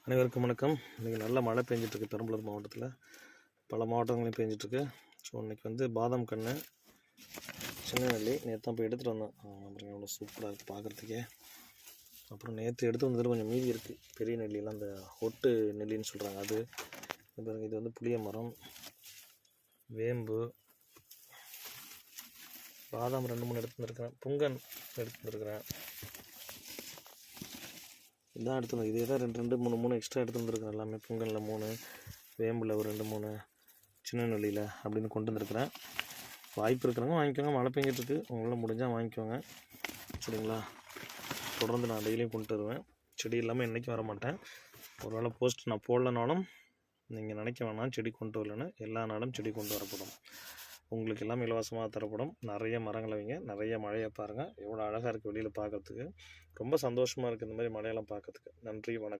அனைவருக்கும் வணக்கம். இன்றைக்கி நல்ல மழை பெஞ்சிட்ருக்கு பெரம்பலூர் மாவட்டத்தில். பல மாவட்டங்களையும் பெஞ்சிட்ருக்கு. ஸோ இன்றைக்கி வந்து பாதாம் கன்று, சின்ன நெல்லி நேற்று தான் போய் எடுத்துகிட்டு வந்தேன். அப்புறம் எவ்வளோ சூப்பராக இருக்குது பார்க்குறதுக்கே. அப்புறம் நேற்று எடுத்து வந்துட்டு கொஞ்சம் மீதி இருக்குது. பெரிய நெல்லியெல்லாம் அந்த ஒட்டு நெல்லின்னு சொல்கிறாங்க. அது பாருங்கள், இது வந்து புளிய மரம், வேம்பு, பாதாம் 2-3 எடுத்து வந்துருக்கிறேன். புங்கன் எடுத்து வந்துருக்கிறேன். இதான் எடுத்து வந்து இதே தான் 2-3 எக்ஸ்ட்ரா எடுத்து வந்துருக்கிறேன். எல்லாமே பொங்கலில் 3, வேம்பில் ஒரு 2-3, சின்ன நெல்லியில் அப்படின்னு கொண்டு வந்துருக்கிறேன். வாய்ப்பு இருக்கிறவங்க வாங்கிக்கோங்க. மழை பெஞ்சிட்ருக்கு, உங்களால் முடிஞ்சால் வாங்கிக்கோங்க. சரிங்களா? தொடர்ந்து நான் டெய்லியும் கொண்டு வருவேன். செடி இல்லாமல் என்றைக்கும் வர மாட்டேன். ஒரு வேளை போஸ்ட் நான் போடலனாலும் நீங்கள் நினைக்க வேணாம் செடி கொண்டு வரலன்னு. எல்லா நாளும் செடி கொண்டு வரப்படும். உங்களுக்கு எல்லாம் இலவசமாக தரப்படும். நிறைய மரங்களை வைங்க, நிறைய மழையை பாருங்கள். எவ்வளோ அழகாக இருக்குது வெளியில் பார்க்குறதுக்கு. ரொம்ப சந்தோஷமாக இருக்குது இந்த மாதிரி மழையெல்லாம் பார்க்குறதுக்கு. நன்றி, வணக்கம்.